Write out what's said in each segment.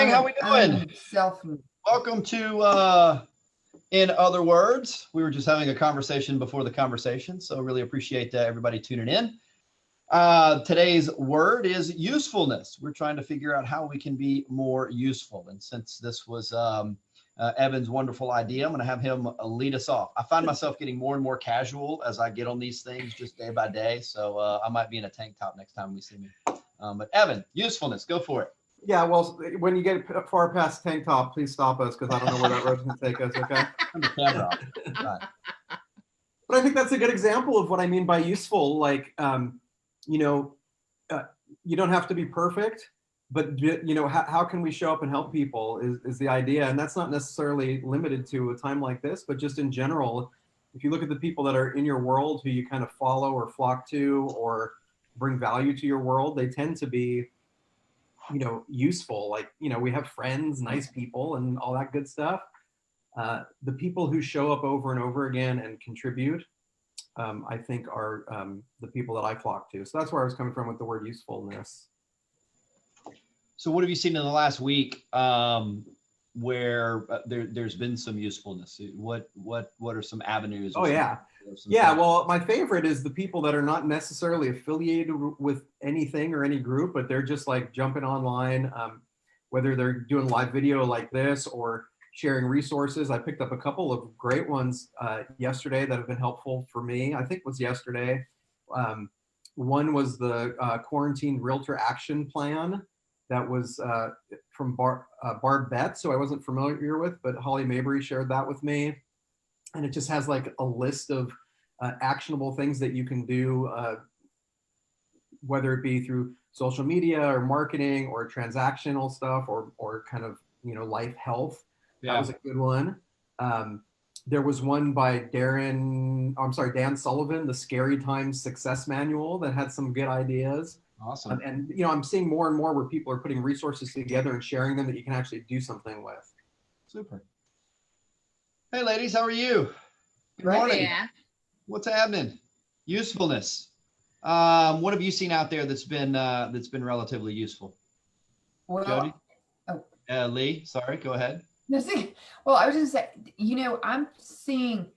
gang, how we doing? Welcome to In Other Words. We were just having a conversation before the conversation, so really appreciate everybody tuning in. Today's word is usefulness. We're trying to figure out how we can be more useful. And since this was Evan's wonderful idea, I'm going to have him lead us off. I find myself getting more and more casual as I get on these things just day by day. So I might be in a tank top next time we see me. But Evan, usefulness, go for it. Yeah, well, when you get far past tank top, please stop us because I don't know where that road's going to take us, okay? The camera off. Right. But I think that's a good example of what I mean by useful. Like, you don't have to be perfect, but, how can we show up and help people is the idea. And that's not necessarily limited to a time like this, but just in general, if you look at the people that are in your world who you kind of follow or flock to or bring value to your world, they tend to be useful. Like, we have friends, nice people and all that good stuff. The people who show up over and over again and contribute, I think are the people that I flock to. So that's where I was coming from with the word usefulness. So what have you seen in the last week where there's been some usefulness? What are some avenues? Oh, yeah. Yeah, well, my favorite is the people that are not necessarily affiliated with anything or any group, but they're just like jumping online, whether they're doing live video like this or sharing resources. I picked up a couple of great ones yesterday that have been helpful for me. I think it was yesterday. One was the Quarantine Realtor Action Plan that was from Barb Betts, who I wasn't familiar with, but Holly Mabry shared that with me. And it just has like a list of actionable things that you can do, whether it be through social media or marketing or transactional stuff or kind of, life health. Yeah. That was a good one. There was one by Dan Sullivan, the Scary Times Success Manual, that had some good ideas. Awesome. And I'm seeing more and more where people are putting resources together and sharing them that you can actually do something with. Super. Hey, ladies, how are you? Good morning. Yeah. What's happening? Usefulness. What have you seen out there that's been relatively useful? Well, Jody? Lee, sorry, go ahead. No, see, well, I was just saying, I'm seeing,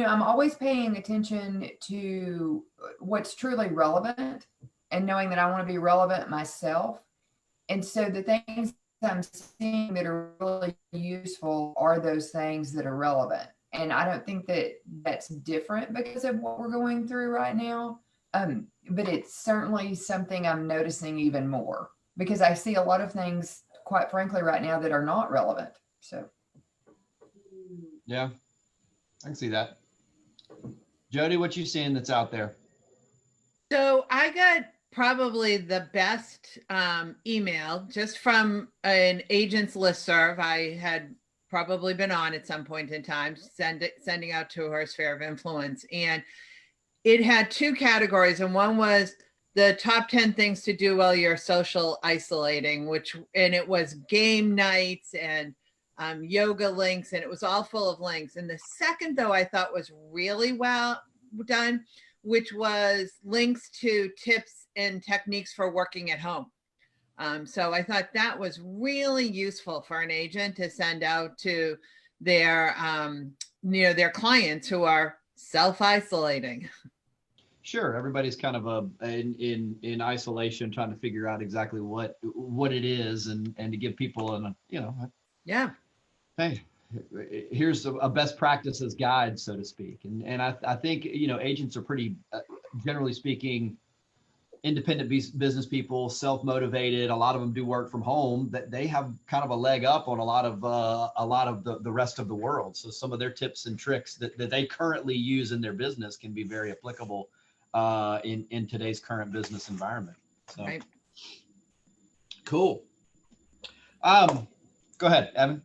I'm always paying attention to what's truly relevant and knowing that I want to be relevant myself. And so the things I'm seeing that are really useful are those things that are relevant. And I don't think that that's different because of what we're going through right now. But it's certainly something I'm noticing even more because I see a lot of things, quite frankly, right now that are not relevant. So. Yeah, I can see that. Jody, what you seeing that's out there? So I got probably the best email just from an agent's listserv I had probably been on at some point in time, sending out to her sphere of influence. And it had two categories. And one was the top 10 things to do while you're social isolating, and it was game nights and yoga links, and it was all full of links. And the second, though, I thought was really well done, which was links to tips and techniques for working at home. So I thought that was really useful for an agent to send out to their, their clients who are self-isolating. Sure, everybody's kind of in isolation, trying to figure out exactly what it is, and to give people yeah. Hey, here's a best practices guide, so to speak. And I think agents are pretty, generally speaking, independent business people, self-motivated. A lot of them do work from home. That they have kind of a leg up on a lot of the rest of the world. So some of their tips and tricks that they currently use in their business can be very applicable in today's current business environment. So right. Cool. Go ahead, Evan.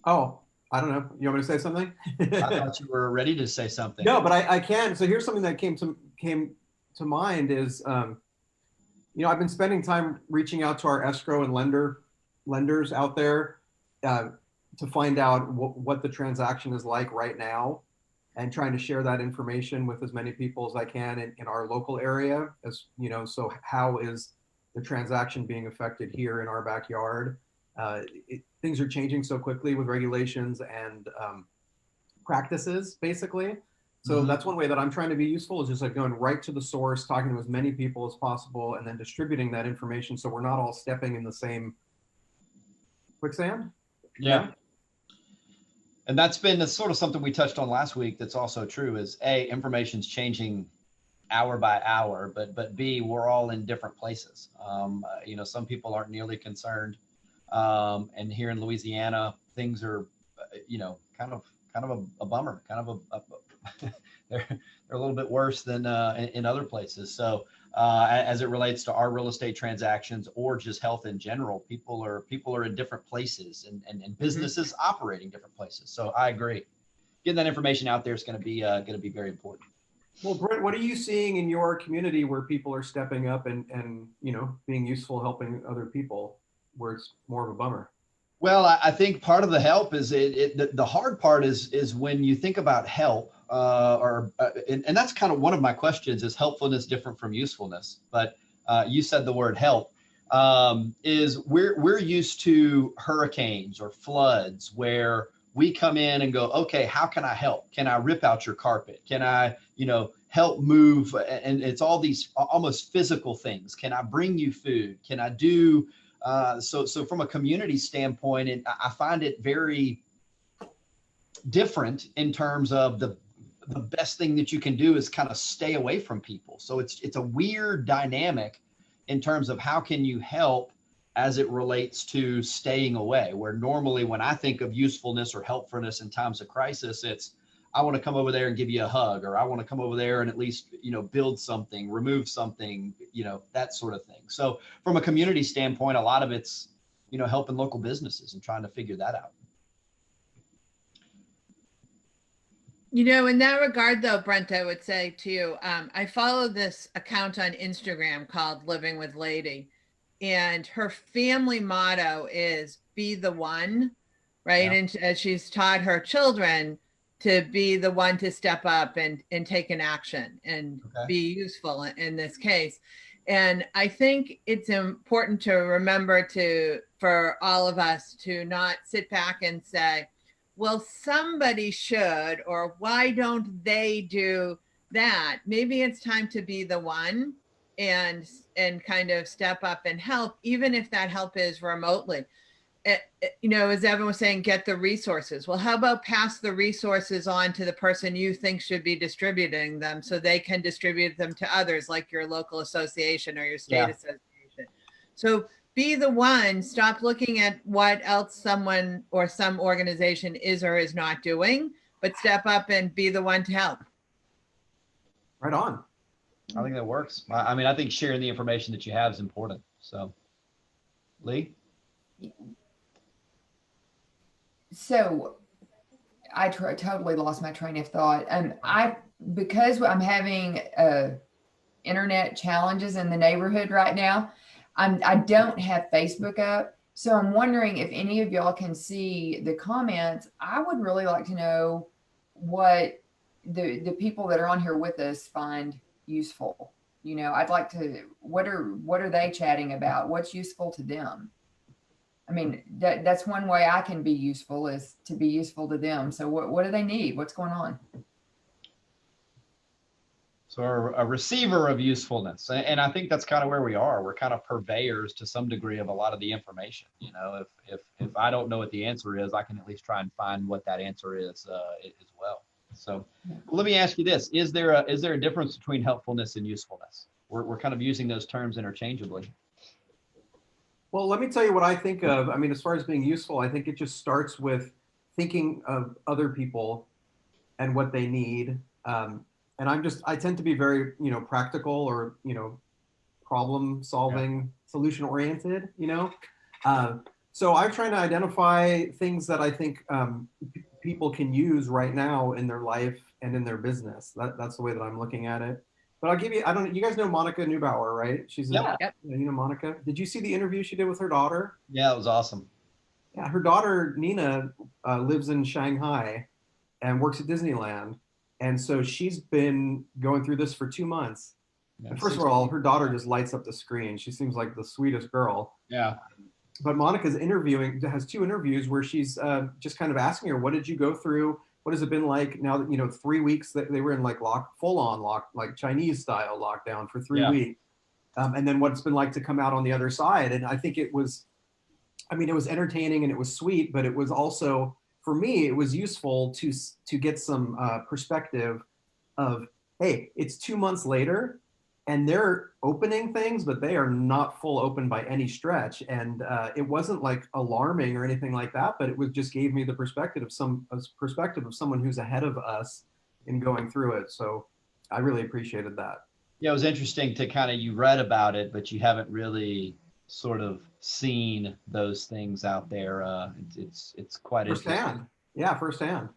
Oh, I don't know. You want me to say something? I thought you were ready to say something. No, but I can. So here's something that came to mind is, I've been spending time reaching out to our escrow and lenders out there to find out what the transaction is like right now, and trying to share that information with as many people as I can in our local area. As so how is the transaction being affected here in our backyard. Things are changing so quickly with regulations and practices, basically. So that's one way that I'm trying to be useful, is just like going right to the source, talking to as many people as possible, and then distributing that information so we're not all stepping in the same quicksand. Yeah. And that's been sort of something we touched on last week. That's also true is information's changing hour by hour, but B, we're all in different places. Some people aren't nearly concerned. And here in Louisiana, things are, kind of a bummer, kind of they're a little bit worse than in other places. So as it relates to our real estate transactions or just health in general, people are in different places and businesses operating different places. So I agree. Getting that information out there is going to be very important. Well, Brent, what are you seeing in your community where people are stepping up and being useful, helping other people, where it's more of a bummer? Well, I think part of the help is the hard part is when you think about help, and that's kind of one of my questions: is helpfulness different from usefulness? But you said the word help. Is we're used to hurricanes or floods where we come in and go, okay, how can I help? Can I rip out your carpet? Can I, help move? And it's all these almost physical things. Can I bring you food? Can I do? So from a community standpoint, I find it very different in terms of the best thing that you can do is kind of stay away from people. So it's a weird dynamic in terms of how can you help as it relates to staying away, where normally when I think of usefulness or helpfulness in times of crisis, it's, I want to come over there and give you a hug, or I want to come over there and at least, build something, remove something, that sort of thing. So from a community standpoint, a lot of it's, helping local businesses and trying to figure that out. In that regard, though, Brent, I would say to you, I follow this account on Instagram called Living with Lady, and her family motto is be the one, right? Yeah. And she's taught her children to be the one to step up and take an action and be useful in this case. And I think it's important to remember for all of us to not sit back and say, well, somebody should, or why don't they do that? Maybe it's time to be the one and kind of step up and help, even if that help is remotely. As Evan was saying, get the resources. Well, how about pass the resources on to the person you think should be distributing them so they can distribute them to others, like your local association or your state association. So be the one, stop looking at what else someone or some organization is or is not doing, but step up and be the one to help. Right on. I think that works. I think sharing the information that you have is important. So, Lee? So I totally lost my train of thought. Because I'm having internet challenges in the neighborhood right now, I don't have Facebook up. So I'm wondering if any of y'all can see the comments. I would really like to know what the people that are on here with us find useful. I'd like to, what are they chatting about? What's useful to them? That's one way I can be useful, is to be useful to them. So what do they need? What's going on? So a receiver of usefulness. And I think that's kind of where we are. We're kind of purveyors to some degree of a lot of the information. If I don't know what the answer is, I can at least try and find what that answer is as well. So let me ask you this. Is there a difference between helpfulness and usefulness? We're kind of using those terms interchangeably. Well, let me tell you what I think of. As far as being useful, I think it just starts with thinking of other people and what they need. And I tend to be very, practical or, problem solving, solution oriented, So I'm trying to identify things that I think people can use right now in their life and in their business. That's the way that I'm looking at it. But I'll give you, you guys know Monica Neubauer, right? She's Monica. Did you see the interview she did with her daughter? Yeah, it was awesome. Yeah, her daughter, Nina, lives in Shanghai and works at Disneyland. And so she's been going through this for 2 months. Yeah, And first of all, her daughter just lights up the screen. She seems like the sweetest girl. Yeah. But Monica's has 2 interviews where she's just kind of asking her, what did you go through? What has it been like now that, 3 weeks that they were in like full on lock, like Chinese style lockdown for 3 weeks. And then what it's been like to come out on the other side. And I think it was entertaining and it was sweet, but it was also, for me, it was useful to get some perspective of, hey, it's 2 months later and they're opening things, but they are not full open by any stretch. And it wasn't like alarming or anything like that, but it was just gave me the perspective of someone who's ahead of us in going through it. So I really appreciated that. Yeah, it was interesting to kind of, you read about it, but you haven't really sort of seen those things out there. It's quite Firsthand. interesting. Yeah, firsthand.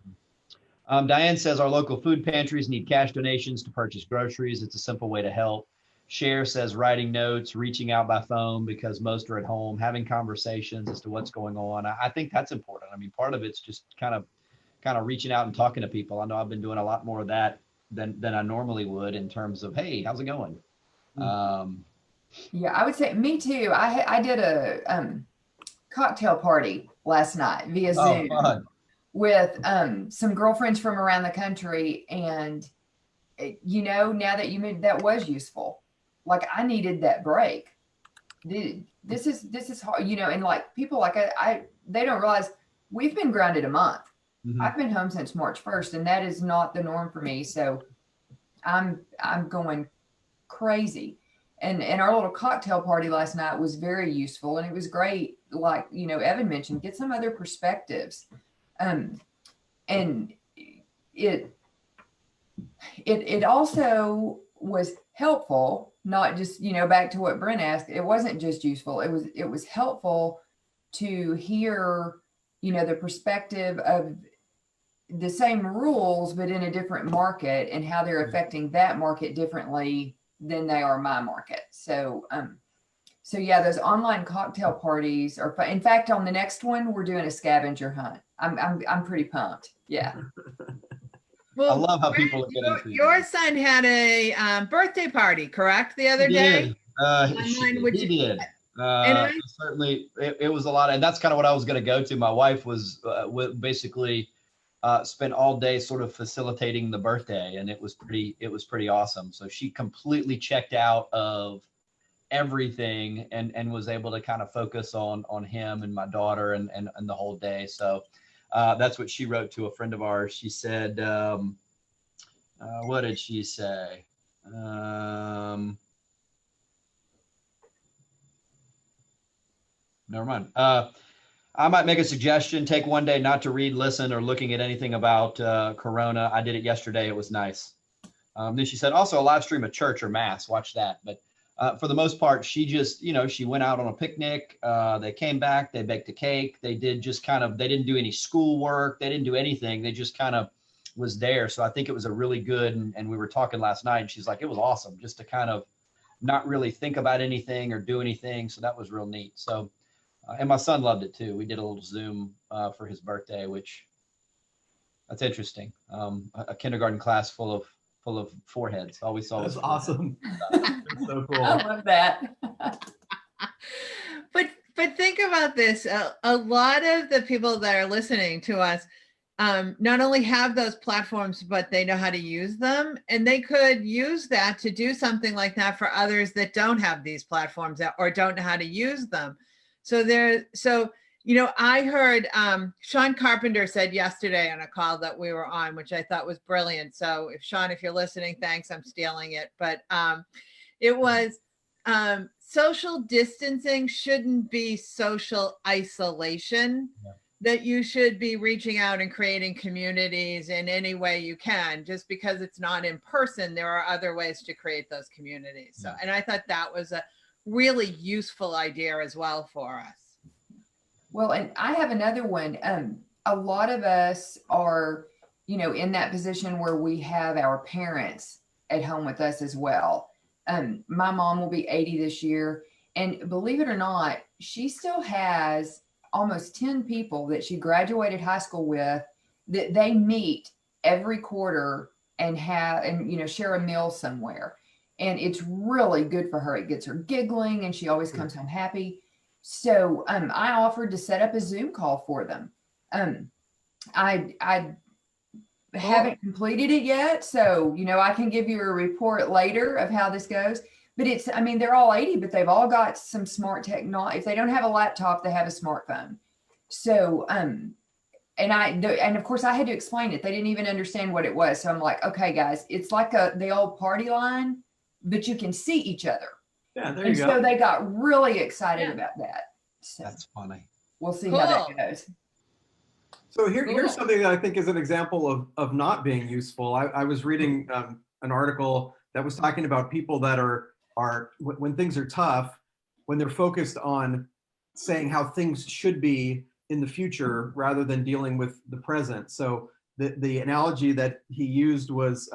Diane says our local food pantries need cash donations to purchase groceries. It's a simple way to help. Cher says writing notes, reaching out by phone because most are at home, having conversations as to what's going on. I think that's important. I mean, part of it's just kind of reaching out and talking to people. I know I've been doing a lot more of that than I normally would in terms of, hey, how's it going? Yeah, I would say me too. I did a cocktail party last night via Zoom with some girlfriends from around the country, and now that you made that was useful. Like I needed that break. This is hard, and like people like they don't realize we've been grounded a month. Mm-hmm. I've been home since March 1st, and that is not the norm for me. So I'm going crazy. And our little cocktail party last night was very useful, and it was great. Like, Evan mentioned, get some other perspectives. And it also was helpful, not just, back to what Brent asked, it wasn't just useful. It was helpful to hear, the perspective of the same rules, but in a different market and how they're affecting that market differently than they are my market. So yeah, those online cocktail parties are fun. In fact, on the next one, we're doing a scavenger hunt. I'm pretty pumped. Yeah. Well, I love how people are getting through. Your son had a birthday party, correct? The other day? He did. Certainly, it was a lot. And that's kind of what I was going to go to. My wife was basically spent all day sort of facilitating the birthday, and it was pretty awesome. So she completely checked out of everything and was able to kind of focus on him and my daughter and the whole day. So that's what she wrote to a friend of ours. She said, what did she say? Never mind. I might make a suggestion. Take one day not to read, listen, or looking at anything about Corona. I did it yesterday. It was nice. Then she said, also a live stream of church or mass. Watch that. But for the most part, she just, she went out on a picnic. They came back. They baked a cake. They did they didn't do any school work. They didn't do anything. They just kind of was there. So I think it was a really good, and we were talking last night, and she's like, it was awesome just to kind of not really think about anything or do anything. So that was real neat. So, and my son loved it too. We did a little Zoom for his birthday, which that's interesting. A kindergarten class full of foreheads. All we saw was awesome. That's so cool. I love that. But think about this. A lot of the people that are listening to us not only have those platforms, but they know how to use them, and they could use that to do something like that for others that don't have these platforms or don't know how to use them. So I heard Sean Carpenter said yesterday on a call that we were on, which I thought was brilliant. So Sean, if you're listening, thanks, I'm stealing it. But it was social distancing shouldn't be social isolation. Yeah. That you should be reaching out and creating communities in any way you can. Just because it's not in person, there are other ways to create those communities. So, and I thought that was a really useful idea as well for us. Well, and I have another one. A lot of us are, in that position where we have our parents at home with us as well. My mom will be 80 this year, and believe it or not, she still has almost 10 people that she graduated high school with that they meet every quarter and share a meal somewhere. and it's really good for her. It gets her giggling, and she always comes home happy. So I offered to set up a Zoom call for them. I haven't completed it yet, so I can give you a report later of how this goes. But I mean, they're all 80, but they've all got some smart technology. If they don't have a laptop, they have a smartphone. So and of course I had to explain it. They didn't even understand what it was. So I'm like, okay, guys, it's like the old party line, but you can see each other. Yeah, there you go. So they got really excited about that. So That's funny. we'll see how that goes. So here's something that I think is an example of not being useful. I was reading an article that was talking about people that are when things are tough, when they're focused on saying how things should be in the future rather than dealing with the present. So the analogy that he used was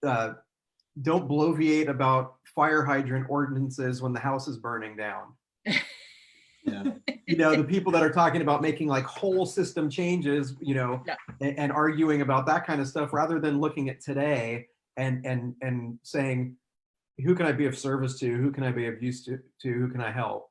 don't bloviate about fire hydrant ordinances when the house is burning down. Yeah. The people that are talking about making like whole system changes, and arguing about that kind of stuff rather than looking at today and saying, who can I be of service to? Who can I be of use to? Who can I help?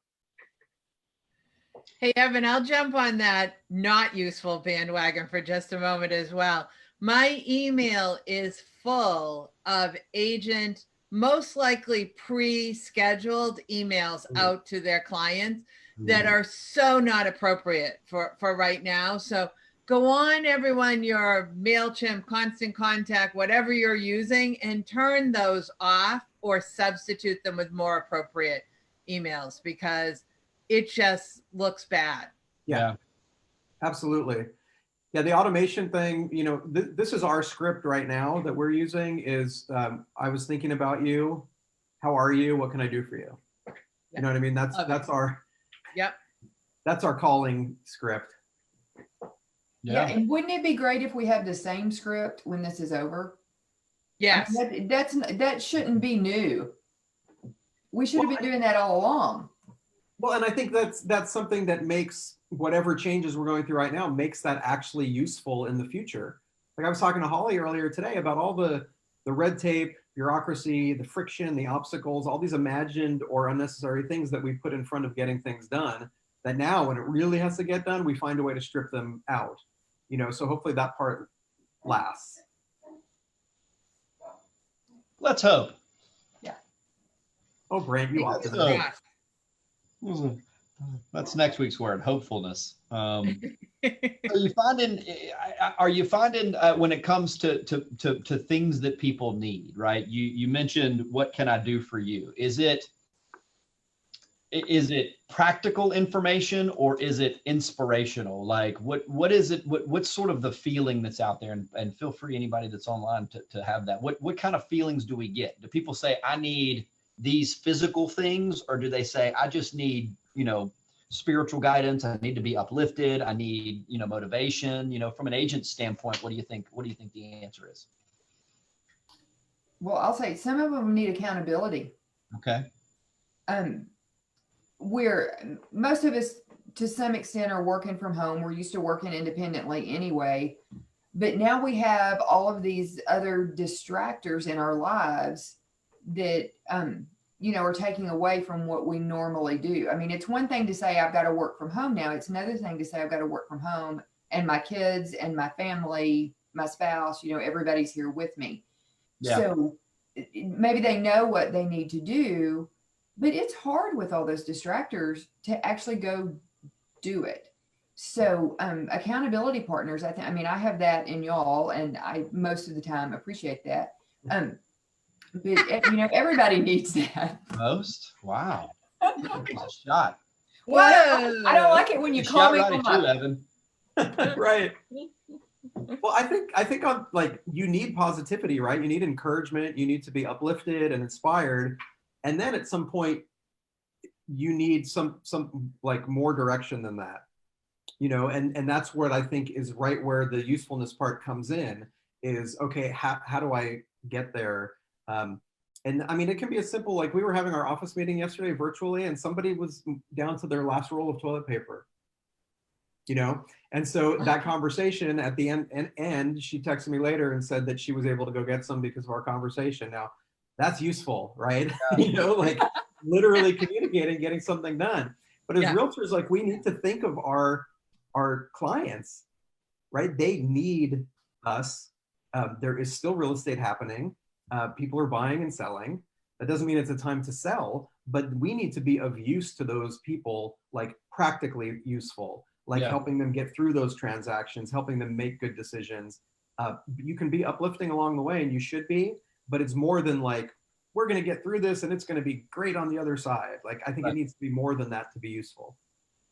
Hey, Evan, I'll jump on that not useful bandwagon for just a moment as well. My email is full of agent, most likely pre-scheduled emails out to their clients that are so not appropriate for right now. So go on, everyone, your MailChimp, Constant Contact, whatever you're using, and turn those off or substitute them with more appropriate emails, because it just looks bad. Yeah, absolutely. Yeah, the automation thing, this is our script right now that we're using is, I was thinking about you. How are you? What can I do for you? You know what I mean? That's our, that's our calling script. Yeah. And wouldn't it be great if we have the same script when this is over? Yes. I mean, that shouldn't be new. We should have been doing that all along. Well, and I think that's something that makes whatever changes we're going through right now makes that actually useful in the future. Like I was talking to Holly earlier today about all the red tape, bureaucracy, the friction, the obstacles, all these imagined or unnecessary things that we put in front of getting things done, that now when it really has to get done, we find a way to strip them out. So hopefully that part lasts. Let's hope. Yeah. Oh, Brent, you optimist. That's next week's word, hopefulness. Are you finding when it comes to things that people need, right? You mentioned, what can I do for you? Is it practical information or is it inspirational? Like what is it? What's sort of the feeling that's out there? And feel free, anybody that's online, to have that. What kind of feelings do we get? Do people say, I need these physical things, or do they say, I just need, spiritual guidance, I need to be uplifted, I need, motivation? From an agent standpoint, what do you think the answer is? Well, I'll say some of them need accountability. Okay. Most of us to some extent are working from home. We're used to working independently anyway, but now we have all of these other distractors in our lives that are taking away from what we normally do. I mean, it's one thing to say I've got to work from home now. It's another thing to say I've got to work from home and my kids and my family, my spouse, everybody's here with me. Yeah. So maybe they know what they need to do, but it's hard with all those distractors to actually go do it. So accountability partners, I have that in y'all, and I most of the time appreciate that. But everybody needs that. Most? Wow. It's a shot. Well, I don't like it when you call me right at you, Evan. Right. Well, I think on you need positivity, right? You need encouragement. You need to be uplifted and inspired. And then at some point, you need some more direction than that, and that's what I think is right where the usefulness part comes in is, okay, how do I get there? And I mean, it can be as simple, like we were having our office meeting yesterday virtually, and somebody was down to their last roll of toilet paper, and so that conversation at the end, she texted me later and said that she was able to go get some because of our conversation. Now, that's useful, right? You know, like literally communicating, getting something done. But as realtors, like we need to think of our clients, right? They need us. There is still real estate happening. People are buying and selling. That doesn't mean it's a time to sell, but we need to be of use to those people, like practically useful, like helping them get through those transactions, helping them make good decisions. You can be uplifting along the way, and you should be, but it's more than like, we're going to get through this and it's going to be great on the other side. Like, I think it needs to be more than that to be useful.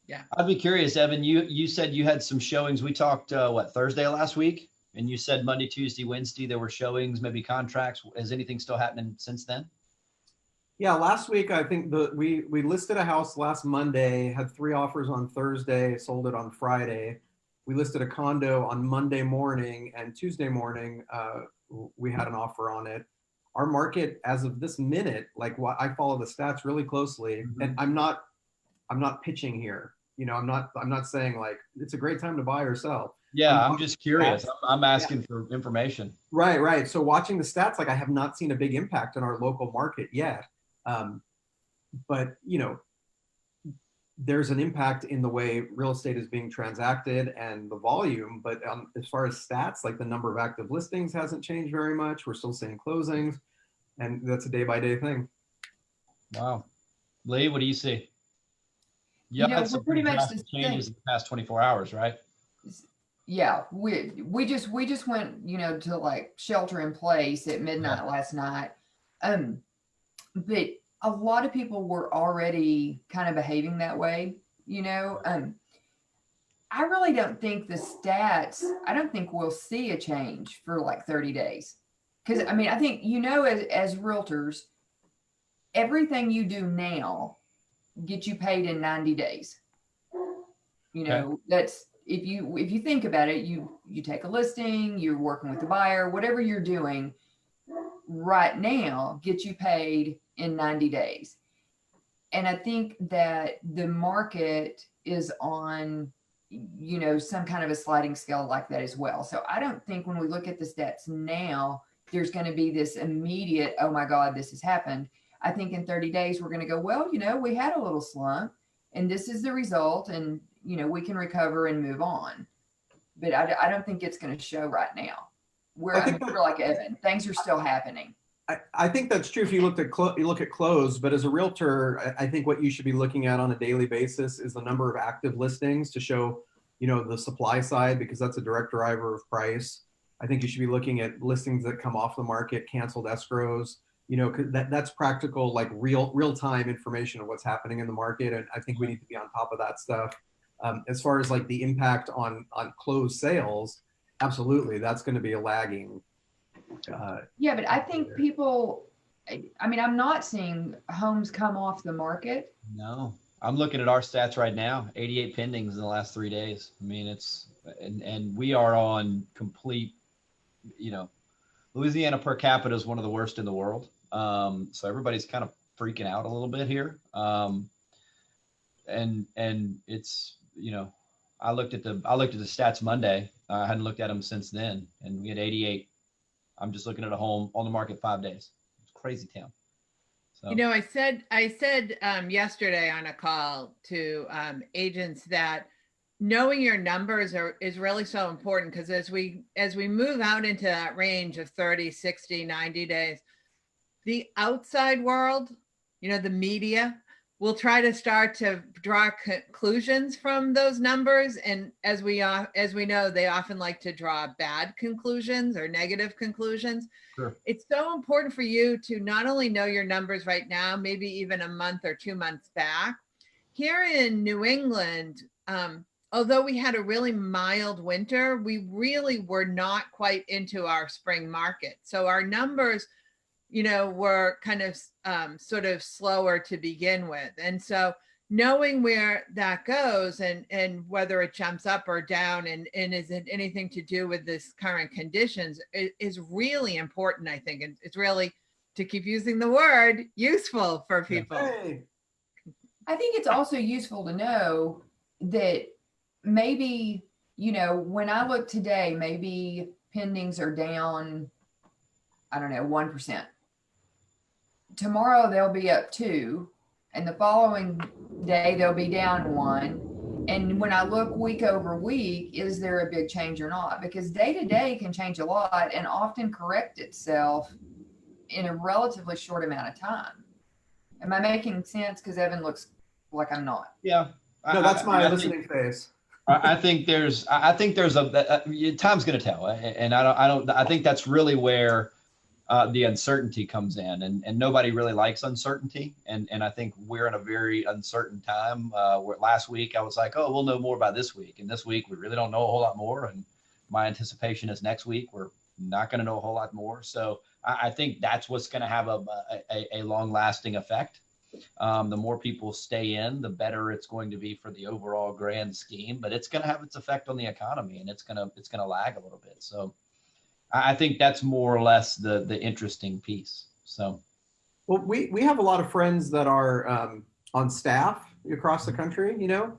Yeah. I'd be curious, Evan, you said you had some showings. We talked, Thursday last week? And you said Monday, Tuesday, Wednesday, there were showings, maybe contracts. Is anything still happening since then? Yeah, last week I think we listed a house last Monday, had 3 offers on Thursday, sold it on Friday. We listed a condo on Monday morning, and Tuesday morning we had an offer on it. Our market, as of this minute, like I follow the stats really closely, and I'm not pitching here. You know, I'm not saying like it's a great time to buy or sell. Yeah, I'm just curious. I'm asking for information. Right. So watching the stats, like I have not seen a big impact on our local market yet. But you know, there's an impact in the way real estate is being transacted and the volume. But as far as stats, like the number of active listings hasn't changed very much. We're still seeing closings, and that's a day-by-day thing. Wow, Lee, what do you see? You know, we're pretty much the changes same. in the past 24 hours, right? Yeah, we just went, you know, to like shelter in place at midnight last night. But a lot of people were already kind of behaving that way, you know. I really don't think the stats, I don't think we'll see a change for like 30 days. Because I mean, I think, you know, as realtors, everything you do now gets you paid in 90 days. You know, that's if you think about it, you take a listing, you're working with the buyer, whatever you're doing right now gets you paid in 90 days. And I think that the market is on, you know, some kind of a sliding scale like that as well. So I don't think when we look at the stats now, there's going to be this immediate, oh my God, this has happened. I think in 30 days, we're going to go, well, you know, we had a little slump and this is the result, and, you know, we can recover and move on. But I don't think it's going to show right now. We're like Evan, things are still happening. I think that's true if you look at close, but as a realtor, I think what you should be looking at on a daily basis is the number of active listings to show, you know, the supply side, because that's a direct driver of price. I think you should be looking at listings that come off the market, canceled escrows, you know, that's practical, like real time information of what's happening in the market. And I think we need to be on top of that stuff. As far as like the impact on closed sales, absolutely, that's going to be a lagging. Yeah, but I think people, I mean, I'm not seeing homes come off the market. No, I'm looking at our stats right now, 88 pendings in the last 3 days. I mean, it's, and we are on complete, you know, Louisiana per capita is one of the worst in the world. So everybody's kind of freaking out a little bit here. And it's, you know, I looked at the stats Monday. I hadn't looked at them since then, and we had 88. I'm just looking at a home on the market 5 days. It's crazy town. So. You know, I said yesterday on a call to agents that knowing your numbers is really so important, because as we move out into that range of 30, 60, 90 days, the outside world, you know, the media will try to start to draw conclusions from those numbers. And as we know, they often like to draw bad conclusions or negative conclusions. Sure. It's so important for you to not only know your numbers right now, maybe even a month or 2 months back. Here in New England, although we had a really mild winter, we really were not quite into our spring market. So our numbers, you know, were kind of sort of slower to begin with. And so knowing where that goes and whether it jumps up or down and is it anything to do with this current conditions is really important, I think. And it's really, to keep using the word, useful for people. Hey. I think it's also useful to know that maybe, you know, when I look today, maybe pendings are down, I don't know, 1%. tomorrow they'll be up 2, and the following day they'll be down 1. And when I look week over week, is there a big change or not? Because day to day can change a lot and often correct itself in a relatively short amount of time. Am I making sense? Because Evan looks like I'm not. Yeah. No, that's my listening face. I think there's time's going to tell, and I think that's really where the uncertainty comes in, and nobody really likes uncertainty, and I think we're in a very uncertain time. Where last week I was like, oh, we'll know more by this week, and this week we really don't know a whole lot more, and my anticipation is next week we're not going to know a whole lot more. So I think that's what's going to have a long-lasting effect. The more people stay in, the better it's going to be for the overall grand scheme, but it's going to have its effect on the economy, and it's going to lag a little bit. So I think that's more or less the interesting piece. So, well, we have a lot of friends that are on staff across the country, you know,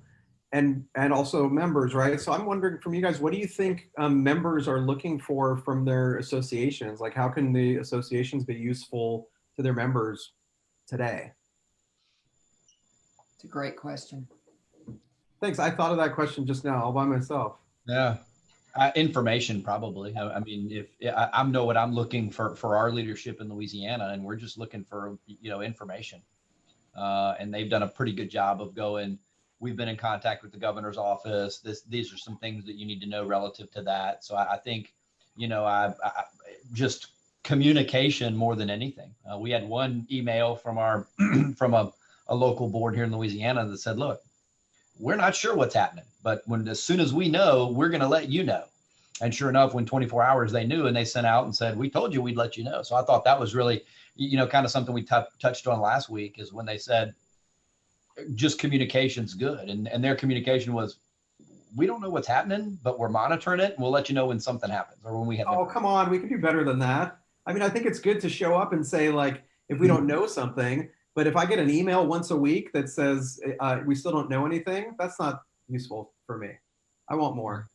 and also members, right? So I'm wondering from you guys, what do you think members are looking for from their associations? Like, how can the associations be useful to their members today? It's a great question. Thanks. I thought of that question just now all by myself. yeah. Information, probably. I mean, if I know what I'm looking for our leadership in Louisiana, and we're just looking for, information. And they've done a pretty good job of going. We've been in contact with the governor's office. These are some things that you need to know relative to that. So I think, I just communication more than anything. We had one email from our from a local board here in Louisiana that said, look, we're not sure what's happening, but as soon as we know, we're going to let you know. And sure enough, when 24 hours they knew, and they sent out and said, we told you we'd let you know. So I thought that was really, kind of something we touched on last week, is when they said just communication's good. And their communication was, we don't know what's happening, but we're monitoring it, and we'll let you know when something happens or when we have. Oh, come on. We can do better than that. I mean, I think it's good to show up and say, like, if we don't know something, but if I get an email once a week that says we still don't know anything, that's not useful for me. I want more.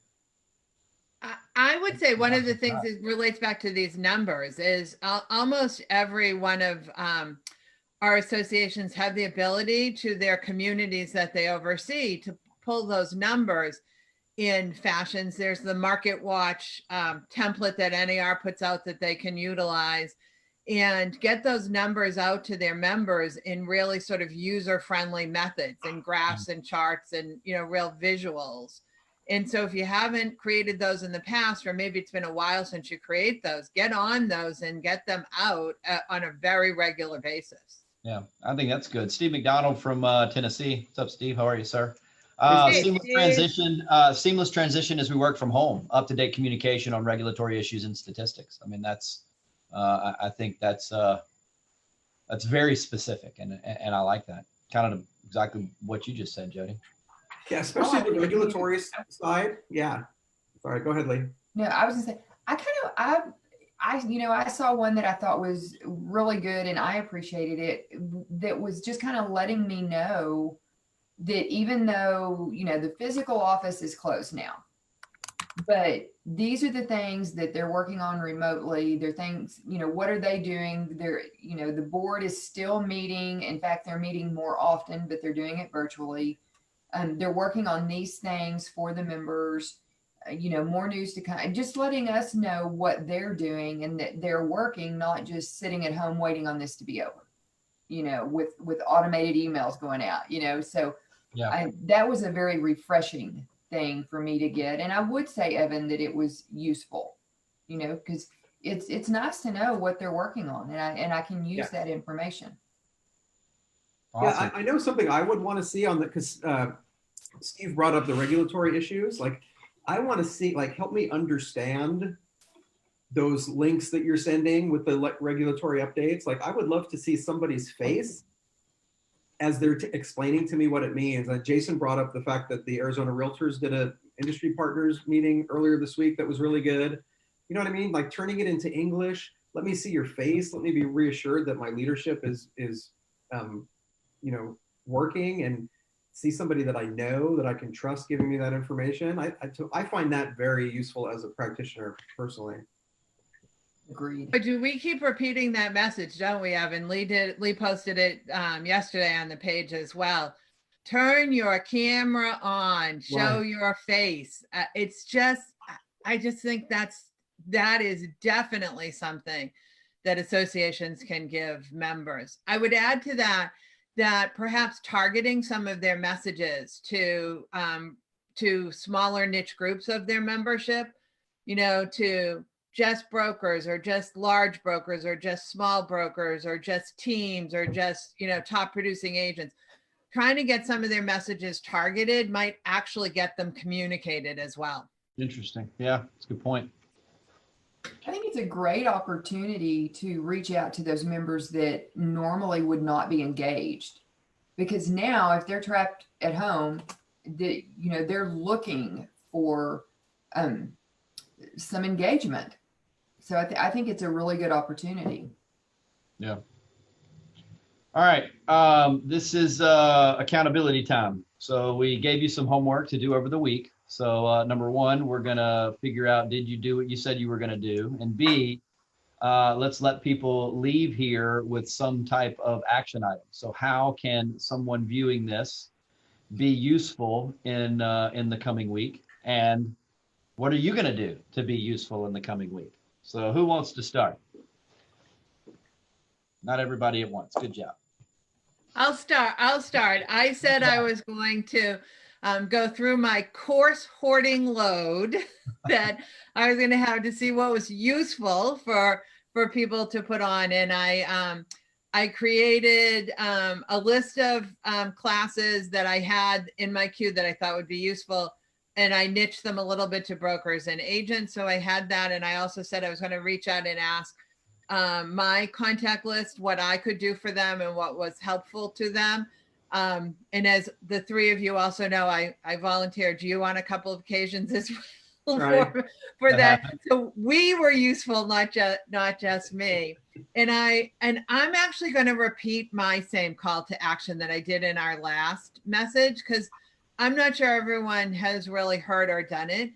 I would say one of the things that relates back to these numbers is almost every one of our associations have the ability to their communities that they oversee to pull those numbers in fashions. There's the Market Watch template that NAR puts out that they can utilize and get those numbers out to their members in really sort of user-friendly methods and graphs and charts and, real visuals. And so if you haven't created those in the past, or maybe it's been a while since you create those, get on those and get them out on a very regular basis. Yeah, I think that's good. Steve McDonald from Tennessee. What's up, Steve? How are you, sir? Hey, Seamless transition as we work from home, up-to-date communication on regulatory issues and statistics. I mean, that's, I think that's very specific, and I like that. Kind of exactly what you just said, Jody. Yeah, especially the regulatory side. Yeah. All right, go ahead, Lee. No, I was gonna say, I saw one that I thought was really good, and I appreciated it. That was just kind of letting me know that even though, the physical office is closed now, but these are the things that they're working on remotely. They're things, what are they doing? The board is still meeting. In fact, they're meeting more often, but they're doing it virtually. They're working on these things for the members, more news to come, just letting us know what they're doing and that they're working, not just sitting at home waiting on this to be over, with automated emails going out, so yeah. That was a very refreshing thing for me to get. And I would say, Evan, that it was useful, because it's nice to know what they're working on, and I can use that information. Awesome. Yeah, I know something I would want to see on because Steve brought up the regulatory issues. Like, I want to see, help me understand those links that you're sending with the regulatory updates. Like, I would love to see somebody's face as they're explaining to me what it means. Jason brought up the fact that the Arizona Realtors did a industry partners meeting earlier this week that was really good. You know what I mean? Like, turning it into English. Let me see your face. Let me be reassured that my leadership is working, and see somebody that I know that I can trust giving me that information. I find that very useful as a practitioner personally. Agreed. But do we keep repeating that message, don't we, Evan? Lee posted it yesterday on the page as well. Turn your camera on, show Right. your face. It's just, I just think that is definitely something that associations can give members. I would add to that perhaps targeting some of their messages to smaller niche groups of their membership, to just brokers or just large brokers or just small brokers or just teams or just, top producing agents. Trying to get some of their messages targeted might actually get them communicated as well. Interesting. Yeah, that's a good point. I think it's a great opportunity to reach out to those members that normally would not be engaged, because now if they're trapped at home, they're looking for some engagement. So I think it's a really good opportunity. Yeah. All right. This is accountability time. So we gave you some homework to do over the week. So number one, we're going to figure out, did you do what you said you were going to do? And B, let's let people leave here with some type of action item. So how can someone viewing this be useful in the coming week? And what are you going to do to be useful in the coming week? So who wants to start? Not everybody at once. Good job. I'll start. I said I was going to go through my course hoarding load that I was going to have to see what was useful for people to put on. And I created a list of classes that I had in my queue that I thought would be useful. And I niched them a little bit to brokers and agents. So I had that. And I also said I was going to reach out and ask my contact list what I could do for them and what was helpful to them. And as the three of you also know, I volunteered you on a couple of occasions as well Right. for that. So we were useful, not just me. And I'm actually going to repeat my same call to action that I did in our last message, because I'm not sure everyone has really heard or done it.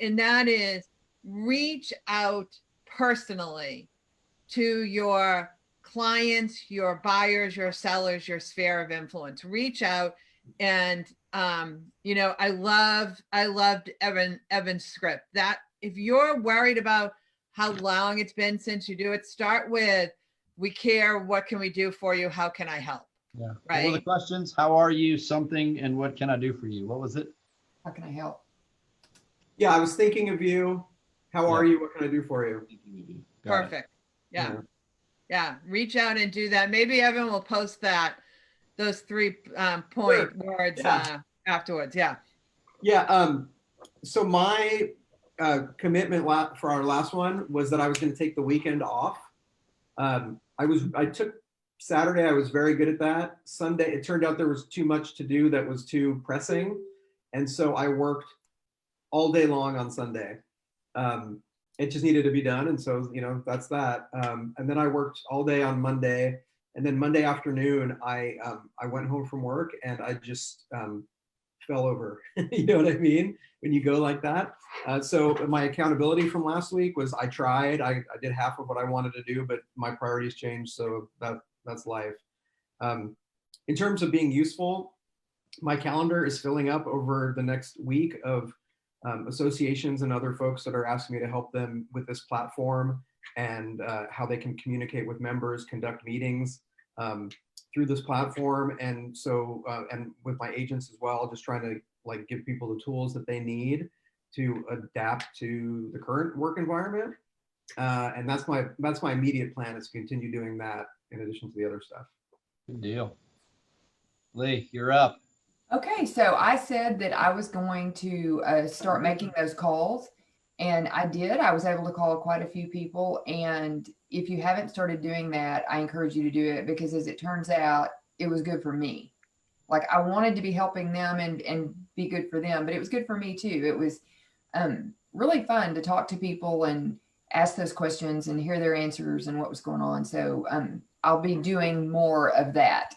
And that is reach out personally to your clients, your buyers, your sellers, your sphere of influence. Reach out. And I loved Evan's script, that if you're worried about how long it's been since you do it, start with, we care, what can we do for you, how can I help? Yeah. Right. What were the questions? How are you? Something, and what can I do for you? What was it? How can I help? Yeah, I was thinking of you. How are you? What can I do for you? Got it. Perfect. Yeah. Reach out and do that. Maybe Evan will post those 3 point words afterwards. Yeah. Yeah. So my commitment for our last one was that I was going to take the weekend off. I took Saturday. I was very good at that. Sunday, it turned out there was too much to do that was too pressing. And so I worked all day long on Sunday. It just needed to be done. And so, that's that. And then I worked all day on Monday. And then Monday afternoon, I went home from work and I just fell over. You know what I mean? When you go like that. So my accountability from last week was I tried. I did half of what I wanted to do, but my priorities changed. So that's life. In terms of being useful, my calendar is filling up over the next week of associations and other folks that are asking me to help them with this platform and how they can communicate with members, conduct meetings through this platform. And so, and with my agents as well, just trying to give people the tools that they need to adapt to the current work environment. And that's my immediate plan, is to continue doing that in addition to the other stuff. Good deal. Lee, you're up. Okay, so I said that I was going to start making those calls, and I did. I was able to call quite a few people, and if you haven't started doing that, I encourage you to do it, because as it turns out, it was good for me. Like, I wanted to be helping them and be good for them, but it was good for me too. It was really fun to talk to people and ask those questions and hear their answers and what was going on. So I'll be doing more of that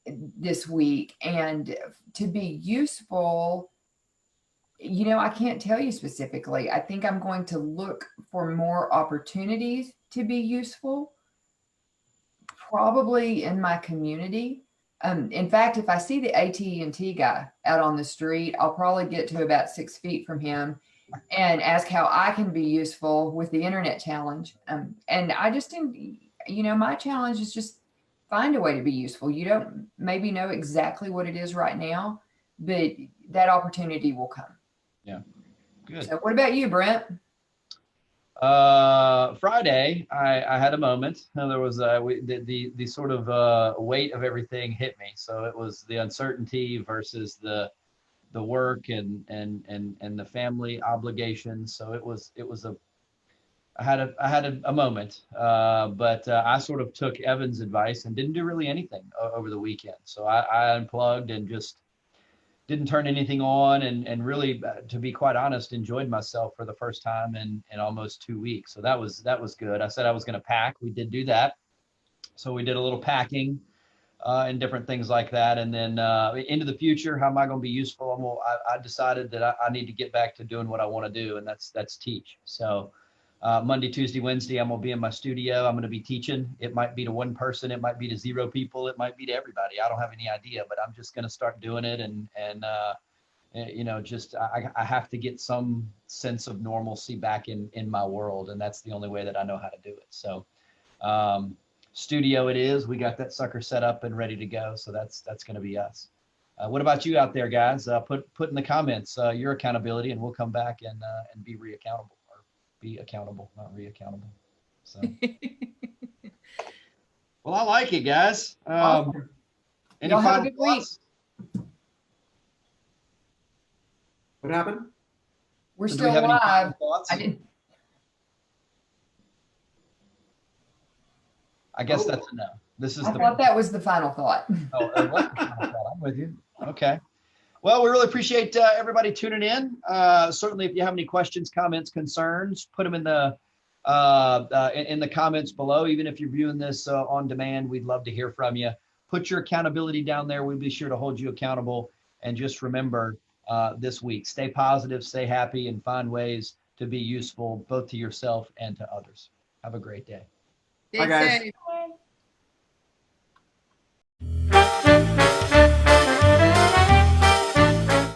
this week. And to be useful, You know, I can't tell you specifically. I think I'm going to look for more opportunities to be useful, probably in my community. In fact, if I see the AT&T guy out on the street, I'll probably get to about 6 feet from him and ask how I can be useful with the internet challenge. And I just think, you know, my challenge is just find a way to be useful. You don't maybe know exactly what it is right now, but that opportunity will come. Yeah, good. So what about you, Brent? Friday, I had a moment. There was the sort of weight of everything hit me. So it was the uncertainty versus the work and the family obligations. So I had a moment, but I sort of took Evan's advice and didn't do really anything over the weekend. So I unplugged and just didn't turn anything on, and really, to be quite honest, enjoyed myself for the first time in almost 2 weeks. So that was good. I said I was going to pack. We did do that. So we did a little packing and different things like that. And then into the future, how am I going to be useful? I decided that I need to get back to doing what I want to do, and that's teach. So Monday, Tuesday, Wednesday, I'm going to be in my studio. I'm going to be teaching. It might be to one person. It might be to 0 people. It might be to everybody. I don't have any idea, but I'm just going to start doing it. And you know, just I have to get some sense of normalcy back in my world. And that's the only way that I know how to do it. So studio it is. We got that sucker set up and ready to go. So that's going to be us. What about you out there, guys? Put in the comments your accountability, and we'll come back and be accountable. Be accountable, not re-accountable. So, well, I like it, guys. Awesome. Any Y'all have a final good week. thoughts? What happened? We're Do we still have any final live. thoughts? I didn't. I guess that's a no. This is I the. thought that was the final thought. Oh, it was the final thought. I'm with you. Okay. Well, we really appreciate everybody tuning in. Certainly, if you have any questions, comments, concerns, put them in the comments below. Even if you're viewing this on demand, we'd love to hear from you. Put your accountability down there. We'll be sure to hold you accountable. And just remember this week, stay positive, stay happy, and find ways to be useful both to yourself and to others. Have a great day. Stay Bye, guys. safe. Bye.